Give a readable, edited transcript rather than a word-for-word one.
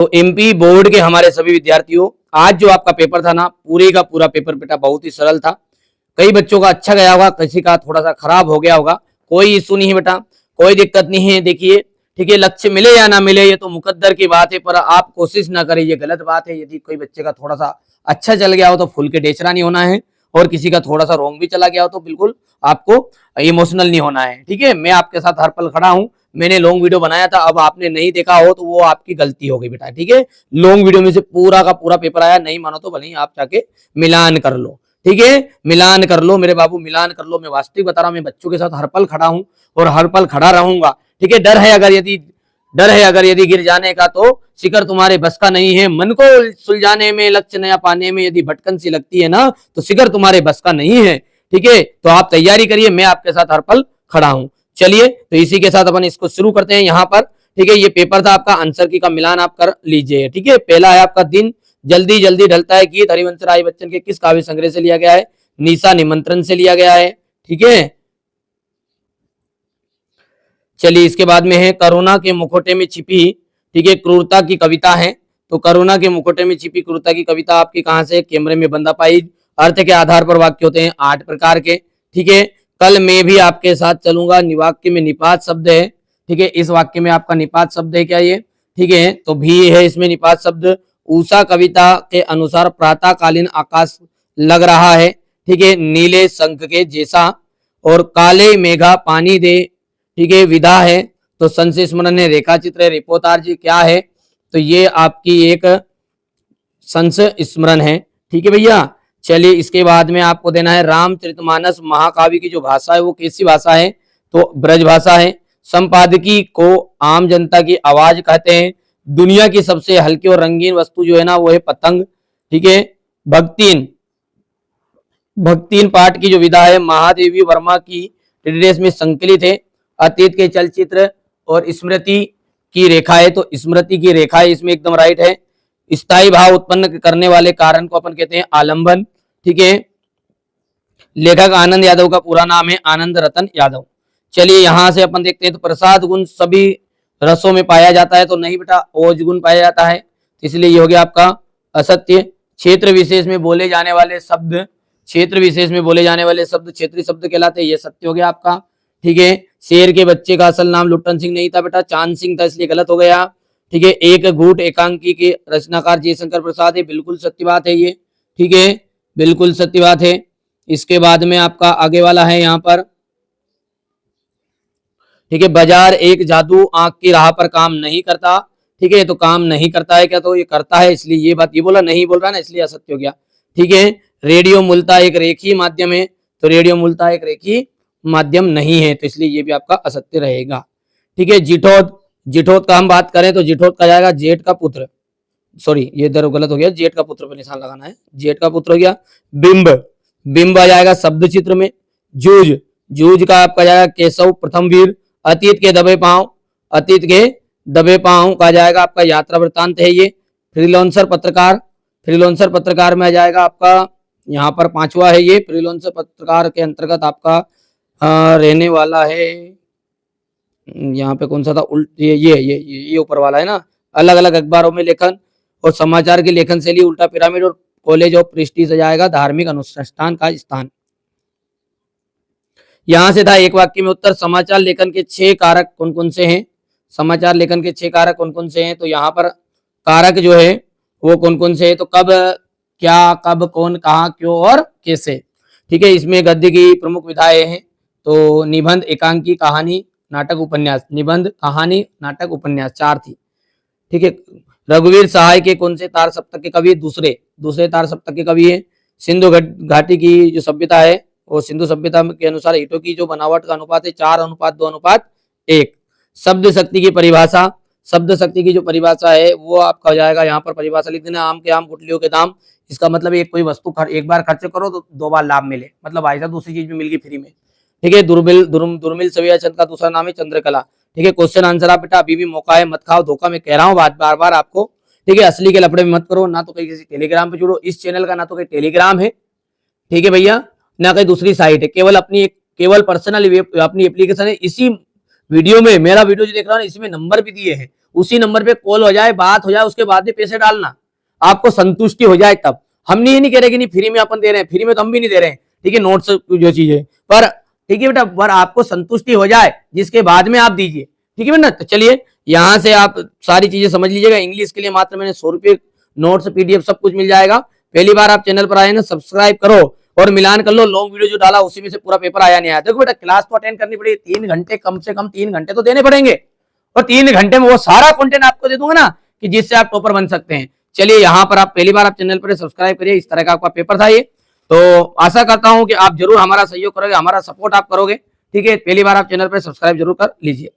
तो MP board के हमारे सभी विद्यार्थियों, आज जो आपका पेपर था ना, पूरे का पूरा पेपर बेटा बहुत ही सरल था। कई बच्चों का अच्छा गया होगा, किसी का थोड़ा सा खराब हो गया होगा, कोई इशू नहीं है बेटा, कोई दिक्कत नहीं है। देखिए ठीक है, लक्ष्य मिले या ना मिले ये तो मुकद्दर की बात है, पर आप कोशिश ना करें ये गलत बात है। यदि कोई बच्चे का थोड़ा सा अच्छा चल गया हो तो फुल के डेचरा नहीं होना है, और किसी का थोड़ा सा रॉन्ग भी चला गया हो तो बिल्कुल आपको इमोशनल नहीं होना है। ठीक है, मैं आपके साथ हर पल खड़ा हूँ। मैंने लॉन्ग वीडियो बनाया था, अब आपने नहीं देखा हो तो वो आपकी गलती हो गई बेटा। ठीक है, लॉन्ग वीडियो में से पूरा का पूरा पेपर आया, नहीं मानो तो भले ही आप जाके मिलान कर लो। ठीक है, मिलान कर लो मेरे बाबू, मिलान कर लो। मैं वास्तविक बता रहा हूँ, मैं बच्चों के साथ हर पल खड़ा हूँ और हर पल खड़ा रहूंगा। ठीक है, डर है अगर यदि गिर जाने का तो शिकर तुम्हारे बस का नहीं है। मन को सुलझाने में, लक्ष्य नया पाने में यदि भटकन सी लगती है ना, तो शिकर तुम्हारे बस का नहीं है। ठीक है, तो आप तैयारी करिए, मैं आपके साथ हर पल खड़ा हूं। चलिए तो इसी के साथ अपन इसको शुरू करते हैं यहाँ पर। ठीक है, ये पेपर था आपका, आंसर की का मिलान आप कर लीजिए। ठीक है, पहला है आपका दिन जल्दी जल्दी ढलता है गीत, हरिवंश राय बच्चन के किस काव्य संग्रह से लिया गया है? निशा निमंत्रण से लिया गया है। ठीक है, चलिए इसके बाद में है कोरोना के मुखौटे में छिपी, ठीक है, क्रूरता की कविता है। तो कोरोना के मुखौटे में छिपी क्रूरता की कविता आपकी कहां से? कैमरे में बंदा पाई। अर्थ के आधार पर वाक्य होते हैं 8 प्रकार के। ठीक है, कल मैं भी आपके साथ चलूंगा, वाक्य में निपात शब्द है। ठीक है, इस वाक्य में आपका निपात शब्द है क्या ये? ठीक है, तो भी है इसमें निपात शब्द। उषा कविता के अनुसार प्रातःकालीन आकाश लग रहा है, ठीक है, नीले शंख के जैसा, और काले मेघा पानी दे, ठीक है, विदा है। तो संशय स्मरण है, रेखा चित्र है, रिपोर्टार जी क्या है? तो ये आपकी एक संशय स्मरण है। ठीक है भैया, चलिए इसके बाद में आपको देना है रामचरितमानस महाकाव्य की जो भाषा है वो कैसी भाषा है? तो ब्रज भाषा है। संपादकी को आम जनता की आवाज कहते हैं। दुनिया की सबसे हल्की और रंगीन वस्तु जो है ना वो है पतंग। ठीक है, भक्तिन भक्तिन पाठ की जो विधा है महादेवी वर्मा की ट्रेडिस में संकलित है। अतीत के चलचित्र और स्मृति की रेखा है, तो स्मृति की रेखा है इसमें, एकदम राइट है। स्थायी भाव उत्पन्न करने वाले कारण को अपन कहते हैं आलंबन। ठीक है, लेखक आनंद यादव का पूरा नाम है आनंद रतन यादव। चलिए यहां से अपन देखते हैं, तो प्रसाद गुण सभी रसों में पाया जाता है, तो नहीं बेटा, ओज गुण पाया जाता है, इसलिए ये हो गया आपका असत्य। क्षेत्र विशेष में बोले जाने वाले शब्द, क्षेत्र विशेष में बोले जाने वाले शब्द क्षेत्रीय शब्द कहलाते हैं, ये सत्य हो गया आपका। ठीक है, शेर के बच्चे का असल नाम लुट्टन सिंह नहीं था बेटा, चांद सिंह था, इसलिए गलत हो गया। ठीक है, एक घूट एकांकी के रचनाकार जयशंकर प्रसाद है, बिल्कुल सत्य बात है ये। ठीक है, बिल्कुल सत्य बात है। इसके बाद में आपका आगे वाला है यहाँ पर, ठीक है, बाजार एक जादू आंख की राह पर काम नहीं करता। ठीक है, तो काम नहीं करता है क्या? तो ये करता है, इसलिए ये बात ये बोला, नहीं बोल रहा ना, इसलिए असत्य हो गया। ठीक है, रेडियो मूलतः एक रेखी माध्यम है, तो रेडियो मूलतः एक रेखी माध्यम नहीं है, तो इसलिए ये भी आपका असत्य रहेगा। ठीक है, जिठोद, जिठोद का हम बात करें तो जिठोद का जाएगा जेठ का पुत्र, सॉरी ये इधर गलत हो गया, जेठ का पुत्र पर निशान लगाना है, जेठ का पुत्र हो गया। बिंब, बिंब आ जाएगा शब्द चित्र में। जूझ, जूझ का आपका जाएगा केशव प्रथम वीर। अतीत के दबे पांव, अतीत के दबे पांव का जाएगा आपका यात्रा वृत्तांत है ये। फ्रीलांसर पत्रकार, फ्रीलांसर पत्रकार में आ जाएगा आपका यहाँ पर 5वां है ये। फ्रीलांसर पत्रकार के अंतर्गत आपका रहने वाला है, यहाँ पे कौन सा था, उल्ट ये ऊपर वाला है ना, अलग अलग अखबारों में लेखन और समाचार की लेखन शैली, उल्टा पिरामिड और कॉलेज ऑफ प्रेस्टीज जाएगा धार्मिक अनुष्ठान का स्थान। यहां से था एक वाक्य में उत्तर, समाचार लेखन के 6 कारक कौन कौन से हैं? समाचार लेखन के 6 कारक कौन कौन से हैं? तो यहाँ पर कारक जो है वो कौन कौन से हैं? तो कब, क्या, कब, कौन, कहाँ, क्यों और कैसे। ठीक है, इसमें गद्य की प्रमुख विधाएं हैं, तो निबंध, एकांकी, कहानी, नाटक, उपन्यास। निबंध, कहानी, नाटक, उपन्यास 4 थी। ठीक है, रघुवीर सहाय के कौन से तार सप्तक के कवि? दूसरे तार सप्तक के कवि है। सिंधु घाटी की जो सभ्यता है वो सिंधु सभ्यता के अनुसार ईंटों की जो बनावट का अनुपात है 4:2:1। शब्द शक्ति की परिभाषा, शब्द शक्ति की जो परिभाषा है वो आपका हो जाएगा, यहाँ पर परिभाषा लिख देना, आम के आम गुठलियों के दाम। इसका मतलब एक कोई वस्तु एक बार खर्च करो तो 2 बार लाभ मिले, मतलब ऐसा दूसरी चीज भी मिल गई फ्री में। ठीक है, दुर्मिल सविया चंद का दूसरा नाम है चंद्रकला। ठीक है, क्वेश्चन आंसर आप बेटा अभी भी मौका है, मत खाओ धोखा, मैं कह रहा हूँ बार बार आपको। ठीक है, असली के लफड़े में मत करो, ना तो कहीं किसी टेलीग्राम पे जुड़ो, इस चैनल का ना तो कहीं टेलीग्राम है, ठीक है भैया, ना कहीं दूसरी साइट है, केवल अपनी केवल पर्सनल अपनी एप्लीकेशन है। इसी वीडियो में, मेरा वीडियो जो देख रहा है इसमें नंबर भी दिए हैं, उसी नंबर पे कॉल हो जाए, बात हो जाए, उसके बाद ही पैसे डालना, आपको संतुष्टि हो जाए तब। हम ये नहीं कह रहे कि नहीं फ्री में अपन दे रहे हैं, फ्री में तो हम भी नहीं दे रहे हैं, ठीक है, नोट्स जो चीज है, पर ठीक है बेटा, पर आपको संतुष्टि हो जाए जिसके बाद में आप दीजिए, ठीक है बेटा। तो चलिए यहाँ से आप सारी चीजें समझ लीजिएगा। इंग्लिश के लिए मात्र मैंने 100 रुपये, नोट्स पीडीएफ सब कुछ मिल जाएगा। पहली बार आप चैनल पर आए ना, सब्सक्राइब करो और मिलान कर लो, लॉन्ग वीडियो जो डाला उसी में से पूरा पेपर आया नहीं आया। देखो बेटा, क्लास तो अटेंड करनी पड़ेगी, 3 घंटे, कम से कम 3 घंटे तो देने पड़ेंगे, और 3 घंटे में वो सारा कंटेंट आपको दे दूंगा ना कि जिससे आप टॉपर बन सकते हैं। चलिए यहाँ पर आप पहली बार आप चैनल पर सब्सक्राइब करिए। इस तरह का आपका पेपर था ये, तो आशा करता हूं कि आप जरूर हमारा सहयोग करोगे, हमारा सपोर्ट आप करोगे, ठीक है। पहली बार आप चैनल पर सब्सक्राइब जरूर कर लीजिए।